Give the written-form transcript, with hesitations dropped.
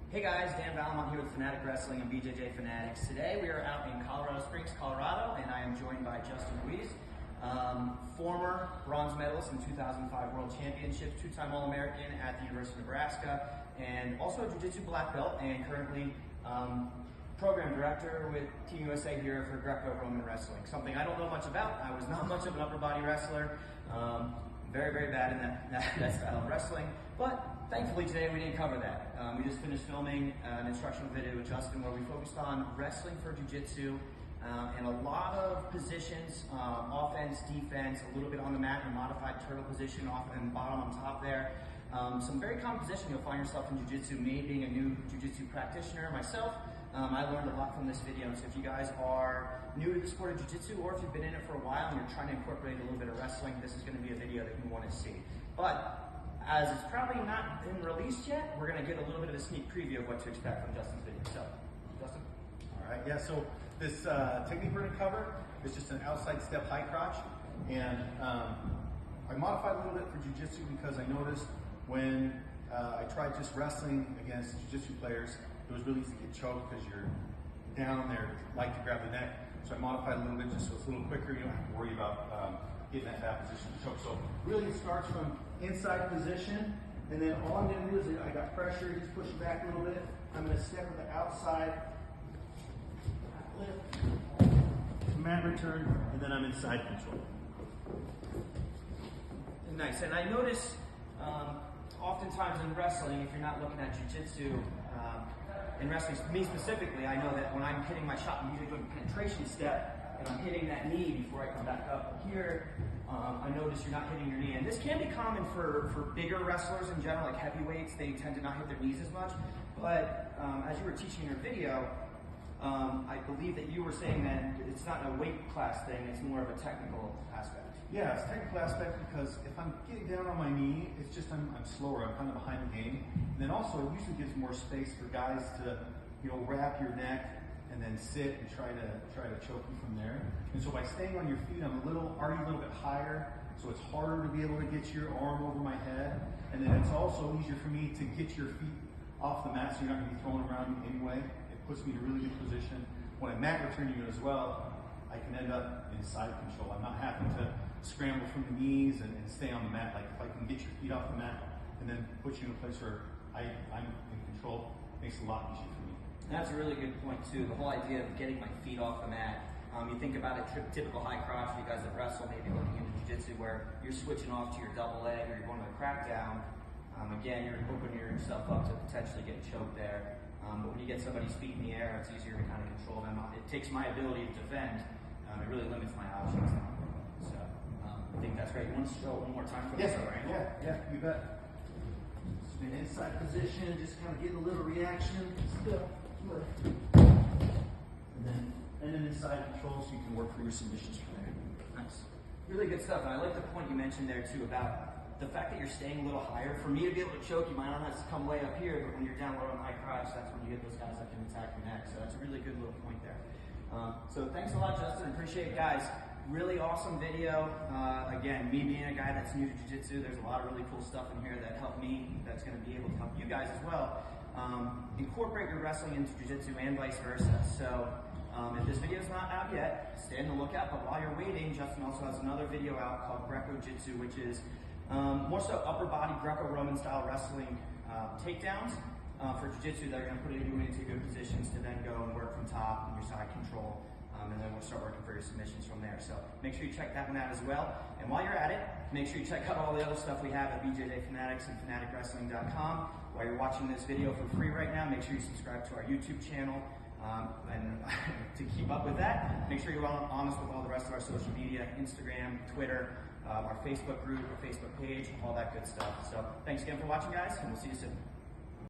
Hey guys, Dan Vallimont here with Fanatic Wrestling and BJJ Fanatics. Today we are out in Colorado Springs, Colorado, and I am joined by Justin Ruiz, former bronze medalist in 2005 World Championships, two-time All-American at the University of Nebraska, and also a Jiu-Jitsu black belt, and currently program director with Team USA here for Greco Roman Wrestling. Something I don't know much about. I was not much of an upper body wrestler. Very, very bad in that style of wrestling, but thankfully today we didn't cover that. We just finished filming an instructional video with Justin where we focused on wrestling for jiu-jitsu and a lot of positions, offense, defense, a little bit on the mat, a modified turtle position off and bottom on top there. Some very common position you'll find yourself in jiu-jitsu. Me being a new jiu-jitsu practitioner myself, I learned a lot from this video. So if you guys are new to the sport of jiu-jitsu, or if you've been in it for a while and you're trying to incorporate a little bit of wrestling, this is going to be a video that you want to see. But as it's probably not been released yet, we're going to get a little bit of a sneak preview of what to expect from Justin's video. So, Justin? All right, yeah, so this technique we're going to cover is just an outside step high crotch. And I modified a little bit for jiu-jitsu because I noticed when I tried just wrestling against jiu-jitsu players, it was really easy to get choked because you're down there, like to grab the neck. So I modified a little bit just so it's a little quicker. You don't have to worry about getting that bad position to choke. So really it starts from inside position, and then all I'm going to do is I got pressure, just push it back a little bit. I'm going to step to the outside, lift, mat return, and then I'm in side control. Nice, and I notice oftentimes in wrestling, if you're not looking at jiu-jitsu, in wrestling, me specifically, I know that when I'm hitting my shot, I'm usually doing a penetration step, and I'm hitting that knee before I come back up here. I notice you're not hitting your knee, and this can be common for bigger wrestlers in general, like heavyweights. They tend to not hit their knees as much. But as you were teaching your video, I believe that you were saying that it's not a weight class thing; it's more of a technical aspect. Yeah, it's a technical aspect because if I'm getting down on my knee, it's just I'm slower. I'm kind of behind the game. And then also, it usually gives more space for guys to, wrap your neck and then sit and try to choke you from there. And so by staying on your feet, I'm already a little bit higher, so it's harder to be able to get your arm over my head. And then it's also easier for me to get your feet off the mat, so you're not going to be thrown around me anyway. It puts me in a really good position. When I mat return you as well, I can end up in side control. I'm not having to scramble from the knees and stay on the mat. Like if I can get your feet off the mat and then put you in a place where I'm in control, it makes it a lot easier for me. That's a really good point too. The whole idea of getting my feet off the mat. You think about a typical high crotch, you guys that wrestle, maybe looking into jiu-jitsu, where you're switching off to your double leg or you're going to a crackdown. Again, you're opening yourself up to potentially getting choked there. But when you get somebody's feet in the air, it's easier to kind of control them. It takes my ability to defend. It really limits my options. So I think that's great. You want to show it one more time for this? Right? Yeah, you bet. Spin inside position, just kind of get a little reaction. And then inside control, so you can work for your submissions from there. Nice. Really good stuff. And I like the point you mentioned there too about the fact that you're staying a little higher. For me to be able to choke, you might not have to come way up here, but when you're down low on high crotch, that's when you get those guys that can attack your neck. So that's a really good little point there. So thanks a lot, Justin. Appreciate it, guys. Really awesome video. Again, me being a guy that's new to jiu-jitsu, there's a lot of really cool stuff in here that helped me, that's going to be able to help you guys as well. Incorporate your wrestling into jiu-jitsu and vice versa. So if this video is not out yet, stay on the lookout. But while you're waiting, Justin also has another video out called Greco Jitsu, which is more so upper body Greco-Roman style wrestling takedowns for jiu-jitsu that are going to put you into good positions to then go and work from top and your side control. And then we'll start working for your submissions from there. So make sure you check that one out as well. And while you're at it, make sure you check out all the other stuff we have at BJJ Fanatics and FanaticWrestling.com. While you're watching this video for free right now, make sure you subscribe to our YouTube channel. And to keep up with that, make sure you're honest with all the rest of our social media, Instagram, Twitter, our Facebook group, our Facebook page, all that good stuff. So thanks again for watching, guys, and we'll see you soon.